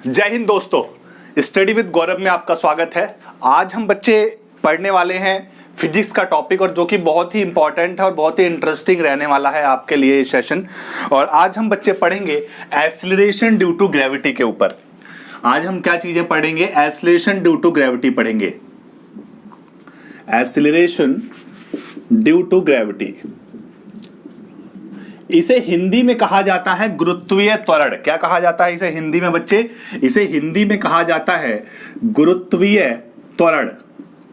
जय हिंद दोस्तों, study with गौरव में आपका स्वागत है। आज हम बच्चे पढ़ने वाले हैं फिजिक्स का टॉपिक, और जो कि बहुत ही इंपॉर्टेंट है और बहुत ही इंटरेस्टिंग रहने वाला है आपके लिए ये सेशन। और आज हम बच्चे पढ़ेंगे एक्सीलरेशन ड्यू टू ग्रेविटी के ऊपर। आज हम क्या चीजें पढ़ेंगे? एक्सीलरेशन ड्यू टू ग्रेविटी पढ़ेंगे। एक्सीलरेशन ड्यू टू ग्रेविटी, इसे हिंदी में कहा जाता है गुरुत्वीय त्वरण। क्या कहा जाता है इसे हिंदी में बच्चे? इसे हिंदी में कहा जाता है गुरुत्वीय त्वरण।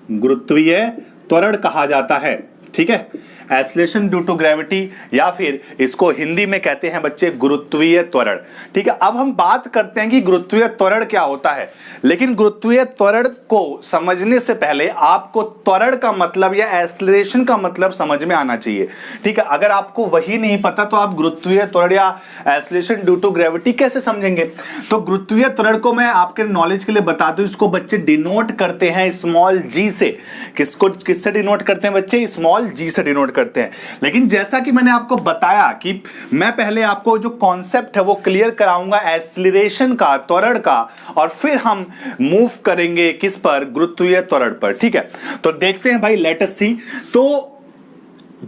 गुरुत्वीय त्वरण कहा जाता है, ठीक है। एक्सीलरेशन ड्यू टू ग्रेविटी, या फिर इसको हिंदी में कहते हैं बच्चे गुरुत्वीय त्वरण, ठीक है। अब हम बात करते हैं कि गुरुत्वीय त्वरण क्या होता है, लेकिन गुरुत्वीय त्वरण को समझने से पहले आपको त्वरण का मतलब या एक्सीलरेशन का मतलब समझ में आना चाहिए, ठीक है। अगर आपको वही नहीं पता तो आप गुरुत्वीय त्वरण या एक्सीलरेशन ड्यू टू ग्रेविटी कैसे समझेंगे? तो गुरुत्वीय त्वरण को मैं आपके नॉलेज के लिए बता दूं, इसको बच्चे डिनोट करते हैं स्मॉल जी से। किससे डिनोट करते हैं बच्चे? स्मॉल जी से डिनोट करते हैं। लेकिन जैसा कि मैंने आपको बताया कि मैं पहले आपको जो कॉन्सेप्ट है वो क्लियर कराऊंगा एक्सीलरेशन का, त्वरण का, और फिर हम मूव करेंगे किस पर? गुरुत्वीय त्वरण पर, ठीक है। तो देखते हैं भाई, लेट अस सी। तो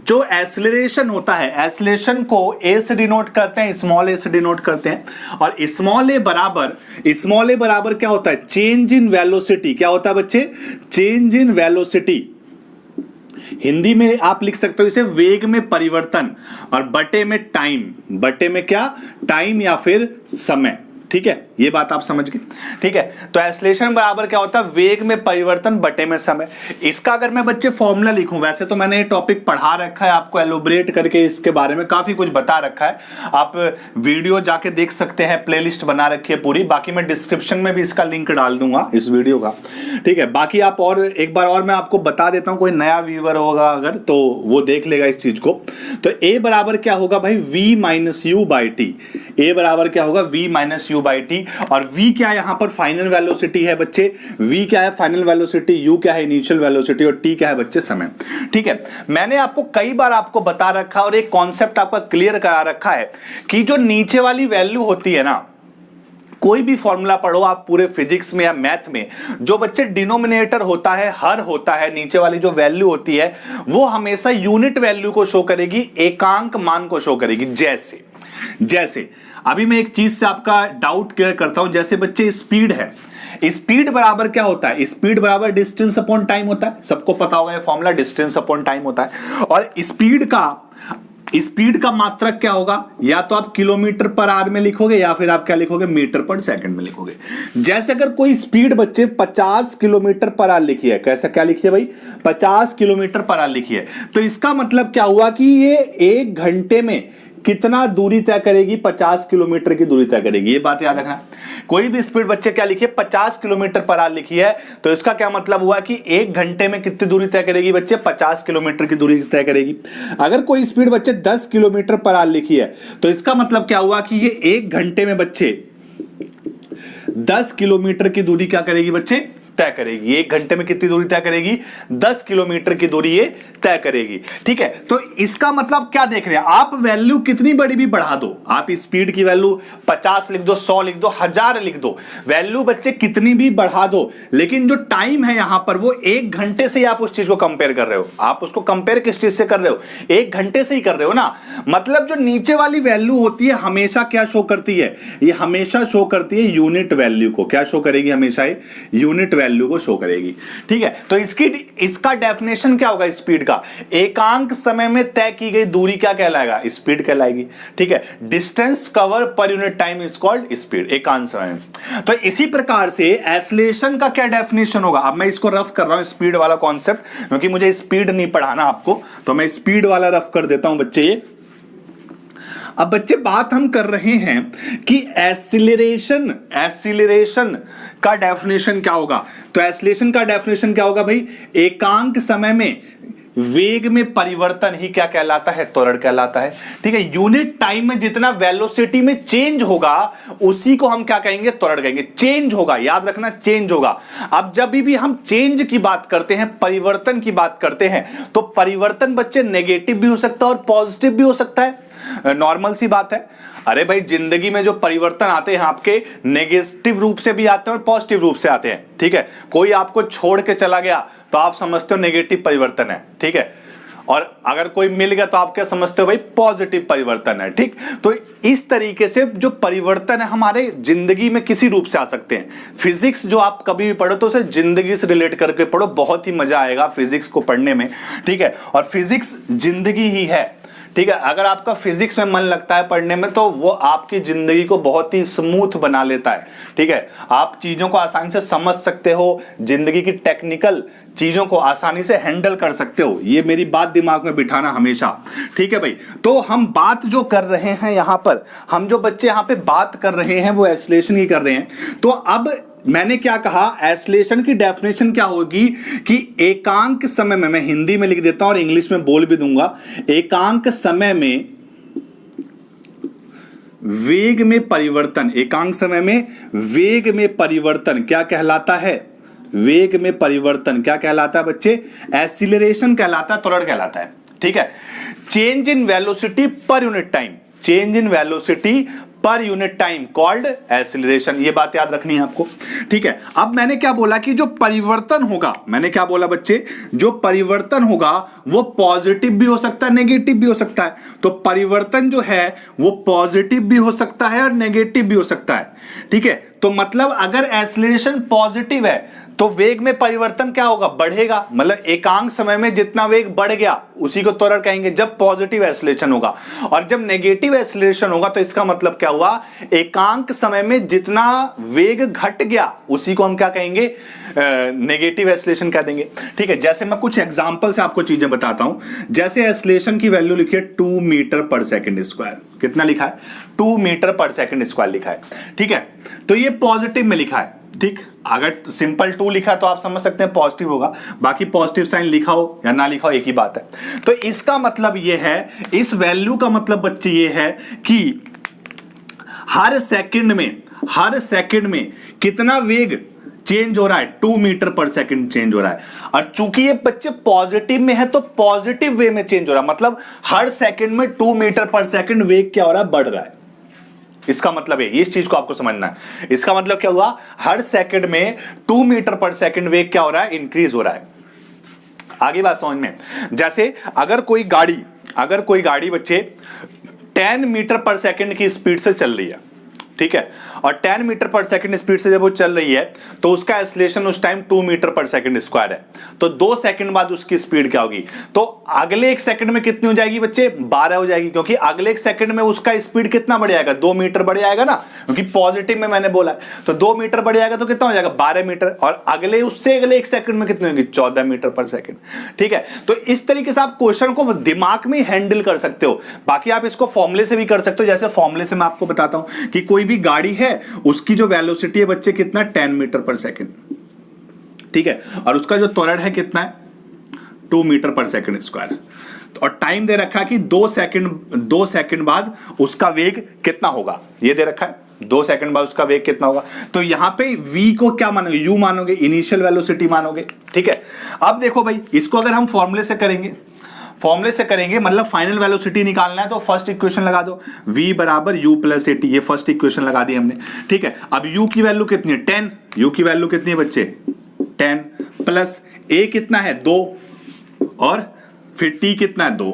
जो एक्सीलरेशन होता है, एक्सीलरेशन को ए से डिनोट करते हैं, स्मॉल ए से डिनोट करते हैं। और स्मॉल ए बराबर क्या होता है? Change in velocity. क्या होता है बच्चे? Change in velocity. हिंदी में आप लिख सकते हो इसे वेग में परिवर्तन, और बटे में टाइम। बटे में क्या? टाइम या फिर समय, ठीक है। ये बात आप समझ गए, ठीक है। तो एक्सीलरेशन बराबर क्या होता है? वेग में परिवर्तन बटे में समय। इसका अगर मैं बच्चे फॉर्मूला लिखूं, वैसे तो मैंने ये टॉपिक पढ़ा रखा है, आपको एलोबरेट करके इसके बारे में काफी कुछ बता रखा है। आप वीडियो जाके देख सकते हैं, प्लेलिस्ट बना रखी है पूरी। बाकी मैं डिस्क्रिप्शन में भी इसका लिंक डाल दूंगा इस वीडियो का, ठीक है। बाकी आप और एक बार और मैं आपको बता देता हूं, कोई नया व्यूअर होगा अगर तो वो देख लेगा इस चीज को। तो ए बराबर क्या होगा भाई? v minus u by t. A बराबर क्या होगा? v minus u by t. और v क्या यहां पर? फाइनल वेलोसिटी है बच्चे। v क्या है? Final velocity. u क्या है? Initial velocity. और t क्या है बच्चे? समय, ठीक है। मैंने आपको कई बार आपको बता रखा और एक कॉन्सेप्ट आपका क्लियर करा रखा है कि जो नीचे वाली वैल्यू होती है ना, कोई भी फॉर्मूला पढ़ो आप पूरे फिजिक्स में या मैथ में, जो बच्चे डिनोमिनेटर होता है, हर होता है, नीचे वाली जो वैल्यू होती है वो हमेशा यूनिट वैल्यू को शो करेगी, एकांक मान को शो करेगी। जैसे अभी मैं एक चीज से आपका डाउट क्लियर करता हूं। जैसे बच्चे स्पीड है, स्पीड बराबर क्या होता है? स्पीड बराबर डिस्टेंस अपॉन टाइम होता है। सबको पता होगा ये फॉर्मूला, डिस्टेंस अपॉन टाइम होता है। और स्पीड का मात्रक क्या होगा? या तो आप किलोमीटर पर आवर में लिखोगे, या फिर आप क्या लिखोगे? मीटर पर सेकंड में लिखोगे। जैसे अगर कोई स्पीड बच्चे 50 किलोमीटर पर आवर लिखी है, कैसा क्या लिखी है भाई? 50 किलोमीटर पर आवर लिखी है, तो इसका मतलब क्या हुआ कि ये 1 घंटे में कितना दूरी तय करेगी? 50 किलोमीटर की दूरी तय करेगी। ये बात याद रखना। कोई भी स्पीड बच्चे क्या लिखी है? 50 किलोमीटर पर आवर लिखी है, तो इसका क्या मतलब हुआ कि 1 घंटे में कितनी दूरी तय करेगी बच्चे? 50 किलोमीटर की दूरी तय करेगी। अगर कोई स्पीड बच्चे 10 किलोमीटर पर आवर लिखी है, तो इसका मतलब क्या हुआ कि ये 1 घंटे में बच्चे 10 किलोमीटर की दूरी क्या करेगी बच्चे? तय करेगी। 1 घंटे में कितनी दूरी तय करेगी? 10 किलोमीटर की दूरी ये तय करेगी, ठीक है। तो इसका मतलब क्या देख रहे हैं आप? वैल्यू कितनी बड़ी भी बढ़ा दो, आप स्पीड की वैल्यू 50 लिख दो, 100 लिख दो, 1000 लिख दो, वैल्यू बच्चे कितनी भी बढ़ा दो, लेकिन जो टाइम है यहां पर वो 1 घंटे से आप उस चीज को कंपेयर कर रहे हो। आप उसको कंपेयर किस चीज से कर रहे हो? 1 घंटे से ही कर रहे हो ना। मतलब जो नीचे वाली वैल्यू होती है हमेशा क्या शो करती है? ये हमेशा शो करती है यूनिट वैल्यू को। क्या शो करेगी? हमेशा यूनिट वैल्यू को शो करेगी, ठीक है। तो इसका डेफिनेशन क्या होगा स्पीड का? एकांक समय में तय की गई दूरी क्या कहलाएगा? स्पीड कहलाएगी, ठीक है। Distance cover per unit time is called speed, एकांक समय में। तो इसी प्रकार से एक्सीलरेशन का क्या डेफिनेशन होगा? अब मैं इसको रफ कर रहा हूं, स्पीड वाला कॉन्सेप्ट, क्योंकि मुझे स्पीड नहीं पढ़ाना आपको, तो मैं स्पीड वाला रफ कर देता हूं बच्चे। ये अब बच्चे बात हम कर रहे हैं कि एक्सीलरेशन का डेफिनेशन क्या होगा? तो एक्सीलरेशन का डेफिनेशन क्या होगा भाई? एकांक समय में वेग में परिवर्तन ही क्या कहलाता है? त्वरण कहलाता है, ठीक है। यूनिट टाइम में जितना वेलोसिटी में चेंज होगा उसी को हम क्या कहेंगे? त्वरण कहेंगे। चेंज होगा, याद रखना, चेंज होगा। अब जब भी हम चेंज की बात करते हैं, परिवर्तन की बात करते हैं, तो परिवर्तन बच्चे नेगेटिव भी हो सकता है और पॉजिटिव भी हो सकता है। नॉर्मल सी बात है। अरे भाई जिंदगी में जो परिवर्तन आते हैं आपके नेगेटिव रूप से भी आते हैं और पॉजिटिव रूप से आते हैं, ठीक है। कोई आपको छोड़ के चला गया तो आप समझते हो नेगेटिव परिवर्तन है, ठीक है, और अगर कोई मिल गया तो आप क्या समझते हो भाई, पॉजिटिव परिवर्तन है, ठीक। तो इस तरीके से जो परिवर्तन है हमारे जिंदगी में किसी रूप से आ सकते हैं। फिजिक्स जो आप कभी भी पढ़ो तो उसे जिंदगी से रिलेट करके पढ़ो, बहुत ही मजा आएगा फिजिक्स को पढ़ने में, ठीक है। और फिजिक्स जिंदगी ही है, ठीक है। अगर आपका फिजिक्स में मन लगता है पढ़ने में तो वो आपकी जिंदगी को बहुत ही स्मूथ बना लेता है, ठीक है। आप चीजों को आसानी से समझ सकते हो, जिंदगी की टेक्निकल चीजों को आसानी से हैंडल कर सकते हो। ये मेरी बात दिमाग में बिठाना हमेशा, ठीक है भाई। तो हम बात जो कर रहे हैं यहां पर, हम जो बच्चे यहां पे बात कर रहे हैं वो एसिलेशन की कर रहे हैं। तो अब मैंने क्या कहा, एसिलेशन की डेफिनेशन क्या होगी कि एकांक समय में, मैं हिंदी में लिख देता हूं और इंग्लिश में बोल भी दूंगा, एकांक समय में वेग में परिवर्तन, एकांक समय में वेग में परिवर्तन क्या कहलाता है, वेग में परिवर्तन क्या कहलाता है बच्चे, एसिलरेशन कहलाता है, त्वरण कहलाता है, ठीक है। Change in velocity per unit time, change in velocity per unit time called acceleration, ये बात याद रखनी है आपको, ठीक है। अब मैंने क्या बोला कि जो परिवर्तन होगा, मैंने क्या बोला बच्चे, जो परिवर्तन होगा वो पॉजिटिव भी हो सकता है, नेगेटिव भी हो सकता है। तो परिवर्तन जो है वो पॉजिटिव भी हो सकता है और नेगेटिव भी हो सकता है, ठीक है। तो मतलब अगर एसिलरेशन पॉजिटिव है तो वेग में परिवर्तन क्या होगा, बढ़ेगा, मतलब एकांक समय में जितना वेग बढ़ गया उसी को त्वरण कहेंगे जब पॉजिटिव एसिलरेशन होगा। और जब नेगेटिव एसिलरेशन होगा तो इसका मतलब क्या हुआ, एकांक समय में जितना वेग घट गया उसी को हम क्या कहेंगे, नेगेटिव एसिलरेशन कह देंगे, ठीक है। जैसे मैं कुछ एग्जांपल से आपको चीजें बताता हूं। जैसे एसिलरेशन की वैल्यू लिखिए 2 मीटर पर सेकंड स्क्वायर, कितना लिखा है, 2 मीटर पर सेकंड स्क्वायर लिखा है, ठीक है। तो ये पॉजिटिव में लिखा है, ठीक। अगर सिंपल 2 लिखा तो आप समझ सकते हैं पॉजिटिव होगा, बाकी पॉजिटिव साइन लिखा हो या ना लिखा हो एक ही बात है। तो इसका मतलब ये है, इस वैल्यू का मतलब बच्चे ये है कि हर सेकंड में कितना वेग चेंज हो रहा है, 2 मीटर पर सेकंड चेंज हो रहा है। और चूंकि ये बच्चे पॉजिटिव में है तो पॉजिटिव वे में चेंज हो रहा है, मतलब हर सेकंड में 2 मीटर पर सेकंड वेग क्या हो रहा है, बढ़ रहा है। इसका मतलब है, इस चीज को आपको समझना है। इसका मतलब क्या हुआ, हर सेकंड में 2 मीटर पर सेकंड वेग क्या हो रहा है, इंक्रीज हो रहा है। आगे बात समझ में, जैसे अगर कोई गाड़ी बच्चे 10 मीटर पर सेकंड की स्पीड से चल रही है, ठीक है, और 10 मीटर पर सेकंड स्पीड से जब वो चल रही है तो उसका एसिलेशन उस टाइम 2 मीटर पर सेकंड स्क्वायर है। तो 2 सेकंड बाद उसकी स्पीड क्या होगी, तो अगले 1 सेकंड में कितनी हो जाएगी बच्चे, 12 हो जाएगी, क्योंकि अगले 1 सेकंड में उसका स्पीड कितना बढ़ जाएगा, 2 मीटर बढ़ जाएगा ना, क्योंकि पॉजिटिव में मैंने बोला है। तो 2 मीटर बढ़ जाएगा तो कितना हो जाएगा, 12 मीटर, और अगले 1 सेकंड में कितनी होगी, 14 मीटर पर सेकंड, ठीक है। तो इस तरीके से आप क्वेश्चन को दिमाग में हैंडल कर सकते हो। बाकी आप इसको फॉर्मूले से भी कर सकते हो। जैसे फॉर्मूले से मैं आपको बताता हूं कि कोई भी गाड़ी है, उसकी जो वेलोसिटी है बच्चे कितना, 10 मीटर पर सेकंड, ठीक है, और उसका जो त्वरण है कितना है, 2 मीटर पर सेकंड स्क्वायर, और टाइम दे रखा है कि 2 सेकंड बाद उसका वेग कितना होगा, ये दे रखा है, 2 सेकंड बाद उसका वेग कितना होगा। तो यहां पे v को क्या मानोगे, u मानोगे, इनिशियल वेलोसिटी मानोगे, ठीक है। अब देखो भाई, इसको अगर हम फॉर्मूले से करेंगे मतलब फाइनल वेलोसिटी निकालना है तो फर्स्ट इक्वेशन लगा दो, v बराबर u प्लस ए टी, ये फर्स्ट इक्वेशन लगा दी हमने, ठीक है। अब u की वैल्यू कितनी है, 10, u की वैल्यू कितनी है बच्चे, 10 प्लस a कितना है, 2, और फिर t कितना है, 2,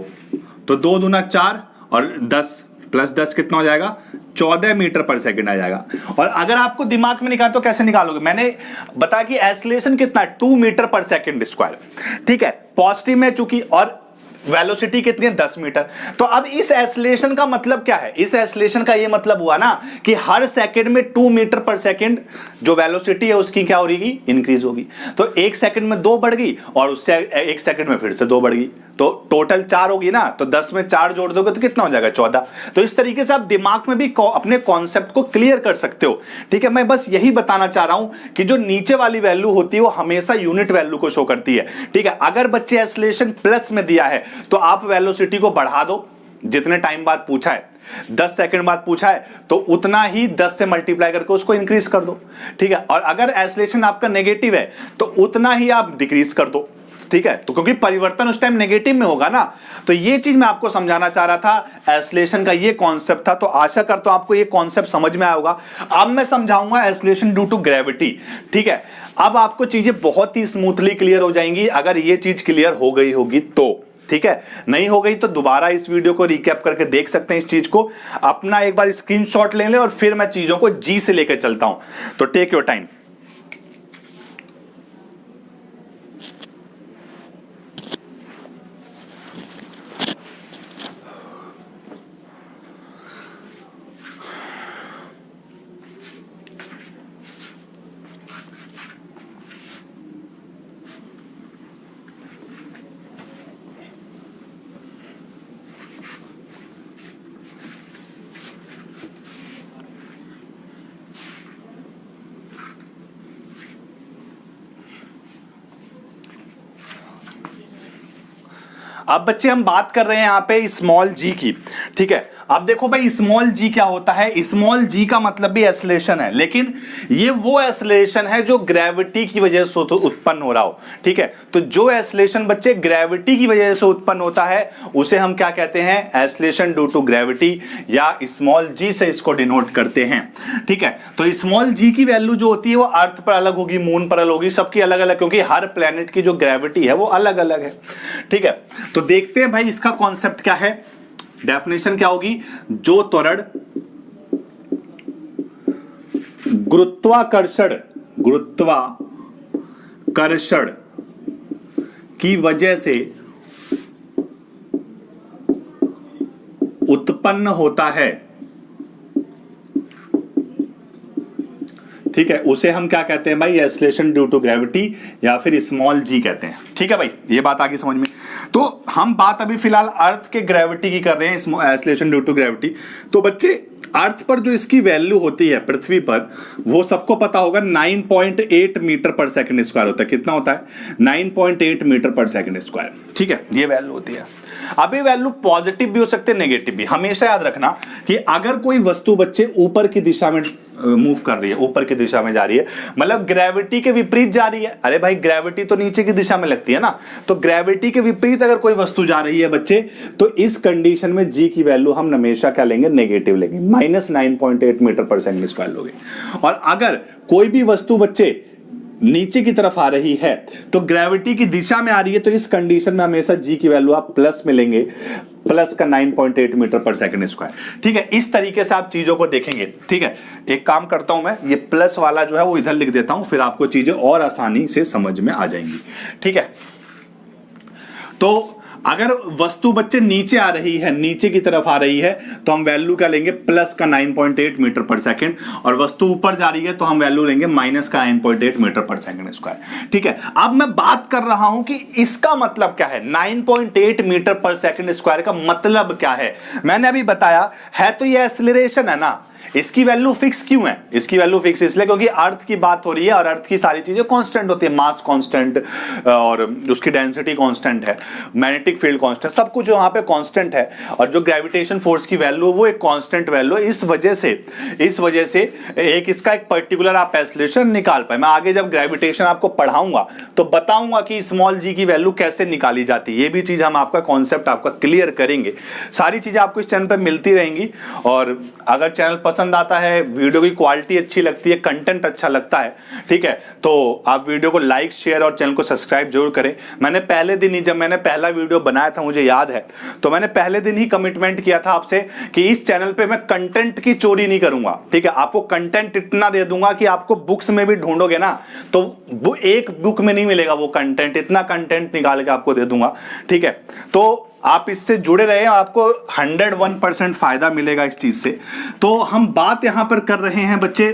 तो 2 दूना 4 और 10 प्लस 10 कितना हो जाएगा, 14 मीटर पर सेकंड आ जाएगा। और अगर आपको दिमाग में निकाल तो कैसे निकालोगे, मैंने बताया कि एसिलेशन कितना है, 2 मीटर पर सेकंड स्क्वायर, ठीक है, पॉजिटिव में चूंकि, और वेलोसिटी कितनी है, 10 मीटर। तो अब इस एसिलेशन का मतलब क्या है, इस एसिलेशन का ये मतलब हुआ ना कि हर सेकंड में 2 मीटर पर सेकंड जो वेलोसिटी है उसकी क्या हो रही, इंक्रीज होगी। तो 1 सेकंड में 2 बढ़ गई और उससे 1 सेकंड में फिर से 2 बढ़ गई, तो टोटल 4 होगी ना, तो 10 में 4 जोड़ दोगे तो कितना हो जाएगा, 14। तो इस तरीके से आप दिमाग में भी अपने कॉन्सेप्ट को क्लियर कर सकते हो, ठीक है। मैं बस यही बताना चाह रहा हूं कि जो नीचे वाली वैल्यू होती है वो हमेशा यूनिट वैल्यू को शो करती है, ठीक है। अगर बच्चे एसिलेशन प्लस में दिया है तो आप वेलोसिटी को बढ़ा दो, जितने टाइम बाद पूछा है, 10 सेकंड बाद पूछा है तो उतना ही 10 से मल्टीप्लाई करके उसको इंक्रीज कर दो, ठीक है। और अगर एसिलेशन आपका नेगेटिव है तो उतना ही आप डिक्रीज कर दो, ठीक है, तो क्योंकि परिवर्तन उस टाइम नेगेटिव में होगा ना, तो ये चीज मैं आपको समझाना चाह रहा था। एक्सेलरेशन का ये कॉन्सेप्ट था, तो आशा करता हूं आपको ये कॉन्सेप्ट समझ में आया होगा। अब मैं समझाऊंगा एक्सेलरेशन ड्यू टू ग्रेविटी। ठीक है, अब आपको चीजें बहुत ही स्मूथली क्लियर हो जाएंगी अगर ये चीज क्लियर हो गई होगी तो। ठीक है, नहीं हो गई तो दोबारा इस वीडियो को रिकैप करके देख सकते हैं। इस चीज को अपना एक बार स्क्रीनशॉट ले लें और फिर मैं चीजों को जी से लेकर चलता हूं, तो टेक योर टाइम। अब बच्चे हम बात कर रहे हैं यहां पे स्मॉल जी की। ठीक है, अब देखो भाई स्मॉल जी क्या होता है। स्मॉल जी का मतलब भी एक्सेलरेशन है, लेकिन ये वो एक्सेलरेशन है जो ग्रेविटी की वजह से उत्पन्न हो रहा हो। ठीक है, तो जो एक्सेलरेशन बच्चे ग्रेविटी की वजह से उत्पन्न होता है उसे हम क्या कहते हैं, एक्सेलरेशन ड्यू टू ग्रेविटी, या स्मॉल जी से इसको डिनोट करते हैं। ठीक है, तो स्मॉल जी की वैल्यू जो होती है वो अर्थ पर अलग होगी, मून पर अलग होगी, सबकी अलग अलग, क्योंकि हर प्लेनेट की जो ग्रेविटी है वो अलग अलग है। ठीक है, तो देखते हैं भाई इसका कॉन्सेप्ट क्या है। डेफिनेशन क्या होगी, जो त्वरण गुरुत्वाकर्षण की वजह से उत्पन्न होता है, ठीक है, उसे हम क्या कहते हैं भाई, एक्सेलरेशन ड्यू टू ग्रेविटी, या फिर स्मॉल जी कहते हैं। ठीक है भाई, ये बात आगे समझ में। तो हम बात अभी फिलहाल अर्थ के ग्रेविटी की कर रहे हैं, एक्सेलरेशन ड्यू टू ग्रेविटी। तो बच्चे अर्थ पर जो इसकी वैल्यू होती है पृथ्वी पर, वो सबको पता होगा 9.8 मीटर पर सेकंड स्क्वायर होता है। कितना होता है, 9.8 मीटर पर सेकंड स्क्वायर। ठीक है, ये वैल्यू होती है। अब ये वैल्यू पॉजिटिव भी हो सकते हैं, नेगेटिव भी। हमेशा याद रखना कि अगर कोई वस्तु बच्चे ऊपर की दिशा में मूव कर रही है, ऊपर की दिशा में जा रही है, मतलब ग्रेविटी के विपरीत जा रही है। अरे भाई ग्रेविटी तो नीचे की दिशा में लगती है ना, तो ग्रेविटी के विपरीत अगर कोई वस्तु जा रही है बच्चे, तो इस कंडीशन में जी की वैल्यू हम हमेशा क्या लेंगे, नेगेटिव लेंगे, -9.8 मीटर पर सेकंड स्क्वायर लोगे। और अगर कोई भी वस्तु बच्चे नीचे की तरफ आ रही है तो ग्रेविटी की दिशा में आ रही है, तो इस कंडीशन में हमेशा जी की वैल्यू आप प्लस में लेंगे, प्लस का 9.8 मीटर पर सेकंड स्क्वायर। ठीक है, इस तरीके से आप चीजों को देखेंगे। ठीक है, एक काम करता हूं मैं, ये प्लस वाला जो है वो इधर लिख देता हूं, फिर आपको चीजें और आसानी से समझ में आ जाएंगी। ठीक है, तो अगर वस्तु बच्चे नीचे आ रही है, नीचे की तरफ आ रही है, तो हम वैल्यू क्या लेंगे, प्लस का 9.8 मीटर पर सेकंड, और वस्तु ऊपर जा रही है तो हम वैल्यू लेंगे माइनस का 9.8 मीटर पर सेकंड स्क्वायर। ठीक है, अब मैं बात कर रहा हूं कि इसका मतलब क्या है, 9.8 मीटर पर सेकंड स्क्वायर का मतलब क्या है। मैंने अभी बताया है, तो ये एक्सेलरेशन है ना, इसकी वैल्यू फिक्स क्यों है, इसकी वैल्यू फिक्स इसलिए क्योंकि अर्थ की बात हो रही है, और अर्थ की सारी चीजें कांस्टेंट होती है, मास कांस्टेंट और उसकी डेंसिटी कांस्टेंट है, मैग्नेटिक फील्ड कांस्टेंट, सब कुछ वहां पे कांस्टेंट है, और जो ग्रेविटेशन फोर्स की वैल्यू वो एक कांस्टेंट वैल्यू है। इस वजह से एक इसका एक पर्टिकुलर आप एक्सेलरेशन निकाल पाए। मैं आगे जब ग्रेविटेशन आपको पढ़ाऊंगा तो बताऊंगा कि स्मॉल जी की वैल्यू कैसे निकाली जाती है, ये भी चीज हम आपका कॉन्सेप्ट आपका क्लियर करेंगे। सारी चीजें आपको इस चैनल पर मिलती रहेंगी, और अगर चैनल पसंद आता है, वीडियो की क्वालिटी अच्छी लगती है, कंटेंट अच्छा लगता है, ठीक है, तो आप वीडियो को लाइक, शेयर और चैनल को सब्सक्राइब जरूर करें। मैंने पहले दिन ही, जब मैंने पहला वीडियो बनाया था, मुझे याद है, तो मैंने पहले दिन ही कमिटमेंट किया था आपसे कि इस चैनल पे मैं कंटेंट की चोरी नहीं करूंगा। ठीक है, आपको कंटेंट इतना दे दूंगा कि आपको बुक्स में भी ढूंढोगे ना तो एक बुक में नहीं मिलेगा वो कंटेंट, इतना कंटेंट निकाल के आपको दे दूंगा। ठीक है, तो आप इससे जुड़े रहे, आपको 101% फायदा मिलेगा इस चीज से। तो हम बात यहां पर कर रहे हैं बच्चे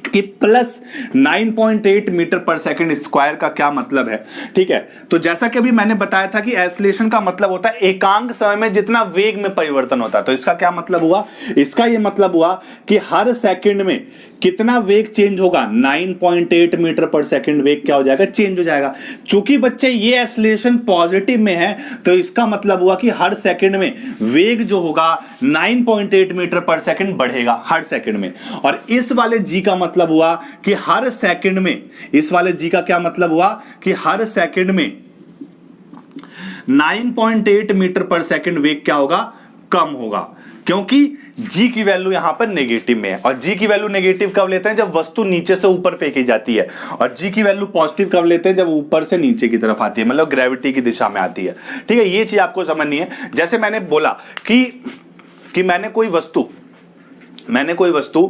कि प्लस 9.8 मीटर पर सेकंड स्क्वायर का क्या मतलब है। ठीक है, तो जैसा कि अभी मैंने बताया था कि एक्सेलरेशन का मतलब होता है एकांक समय में जितना वेग में परिवर्तन होता है। तो इसका क्या मतलब हुआ, इसका यह मतलब हुआ कि हर सेकंड में कितना वेग चेंज होगा, 9.8 मीटर पर सेकंड वेग क्या हो जाएगा, चेंज हो जाएगा। चूंकि बच्चे ये एक्सेलरेशन पॉजिटिव में है, तो इसका मतलब हुआ कि हर सेकंड में वेग जो होगा 9.8 मीटर पर सेकंड बढ़ेगा हर सेकंड में। और इस वाले जी का मतलब हुआ कि हर सेकंड में, इस वाले जी का क्या मतलब हुआ कि हर सेकंड में 9.8 मीटर पर सेकंड वेग क्या होगा, कम होगा, क्योंकि g की वैल्यू यहां पर नेगेटिव में है। और g की वैल्यू नेगेटिव कब लेते हैं, जब वस्तु नीचे से ऊपर फेंकी जाती है, और g की वैल्यू पॉजिटिव कब लेते हैं, जब ऊपर से नीचे की तरफ आती है, मतलब ग्रेविटी की दिशा में आती है। ठीक है, ये चीज आपको समझनी है। जैसे मैंने बोला कि मैंने कोई वस्तु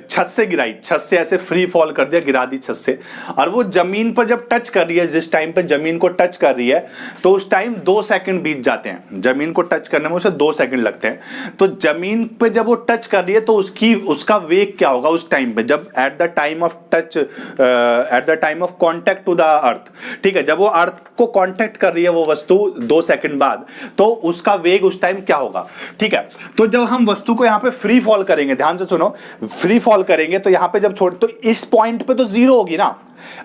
छत से गिराई, छत से ऐसे फ्री फॉल कर दिया, गिरा दी छत से, और वो जमीन पर जब टच कर रही है, जिस टाइम पे जमीन को टच कर रही है, तो उस टाइम 2 सेकंड बीत जाते हैं। जमीन को टच करने में उसे 2 सेकंड लगते हैं। तो जमीन पे जब वो टच कर रही है तो उसका वेग क्या होगा उस टाइम पे, जब at the time of touch, at the time of contact to the earth. ठीक है, जब वो अर्थ को कॉन्टैक्ट कर रही है वो वस्तु 2 सेकंड बाद, तो उसका वेग उस टाइम क्या होगा। ठीक है, तो जब हम वस्तु को यहां पे फ्री फॉल करेंगे, ध्यान से सुनो, फ्री फॉल करेंगे तो यहां पे जब छोड़, तो इस पॉइंट पे तो 0 होगी ना।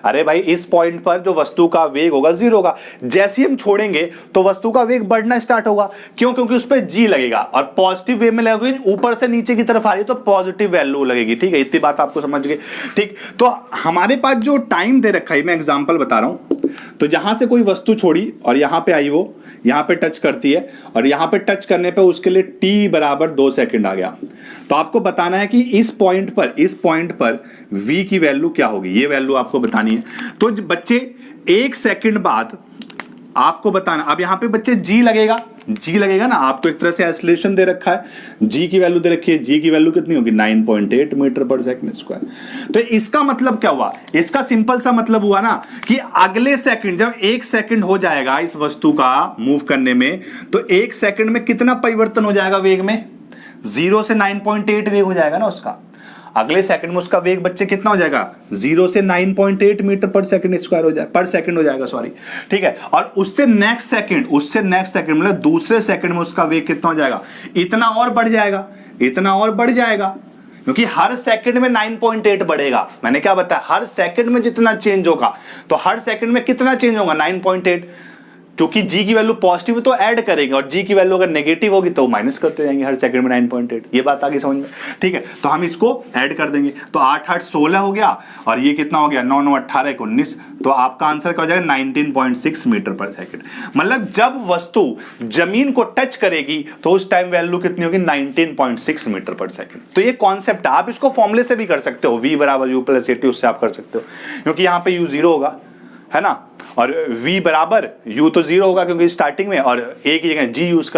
अरे भाई, इस पॉइंट पर जो वस्तु का वेग होगा 0 होगा। जैसे ही हम छोड़ेंगे तो वस्तु का वेग बढ़ना स्टार्ट होगा। क्यों? क्योंकि उस पर g लगेगा, और पॉजिटिव वे में लगेगी, ऊपर से नीचे की तरफ आ रही है तो पॉजिटिव वैल्यू लगेगी। ठीक है, इतनी बात आपको समझ गए। ठीक, तो हमारे पास जो टाइम दे रखा है, मैं एग्जांपल बता रहा हूं, तो जहां से कोई वस्तु छोड़ी और यहां पे आई, वो यहां पे टच करती है, और यहां पे टच करने पे उसके लिए t बराबर 2 सेकंड आ गया। तो आपको बताना है कि इस पॉइंट पर v की वैल्यू क्या होगी, ये वैल्यू आपको बतानी है। तो बच्चे 1 सेकंड बाद आपको बताना, अब यहां पे बच्चे g लगेगा ना, आपको एक तरह से एक्सीलरेशन दे रखा है, g की वैल्यू दे रखी है, g की वैल्यू कितनी होगी, 9.8 मीटर पर सेकंड स्क्वायर। तो इसका मतलब क्या हुआ, इसका सिंपल सा मतलब हुआ ना कि अगले सेकंड, जब 1 सेकंड हो जाएगा इस वस्तु का मूव करने में, तो 1 सेकंड में कितना परिवर्तन हो जाएगा वेग में, 0 से 9.8 वेग हो जाएगा ना उसका। अगले सेकंड में उसका वेग बच्चे कितना हो जाएगा, 0 से 9.8 मीटर पर सेकंड स्क्वायर हो जाएगा, पर सेकंड हो जाएगा, सॉरी। ठीक है, और उससे नेक्स्ट सेकंड मतलब दूसरे सेकंड में उसका वेग कितना हो जाएगा, इतना और बढ़ जाएगा, क्योंकि हर सेकंड में 9.8 बढ़ेगा। मैंने क्या बताया, हर सेकंड में जितना चेंज होगा, तो हर सेकंड में कितना चेंज होगा, 9.8। क्योंकि g की वैल्यू पॉजिटिव तो ऐड करेंगे, और g की वैल्यू अगर नेगेटिव होगी तो माइनस करते जाएंगे हर सेकंड में 9.8। ये बात आगे समझ में। ठीक है, तो हम इसको ऐड कर देंगे, तो 8 8 16 हो गया, और ये कितना हो गया, 9 9 18 19, तो आपका आंसर क्या हो जाएगा, 19.6 मीटर पर सेकंड। मतलब जब वस्तु जमीन को टच करेगी तो उस टाइम वैल्यू कितनी होगी, 19.6 मीटर पर सेकंड। तो ये कॉन्सेप्ट आप इसको फॉर्मूले से भी कर सकते हो, v बराबर u प्लस at, उससे आप कर सकते हो, क्योंकि यहां पे u 0 होगा, है ना, और v बराबर u तो 0 होगा क्योंकि स्टार्टिंग में, और a की जगह g यूज कर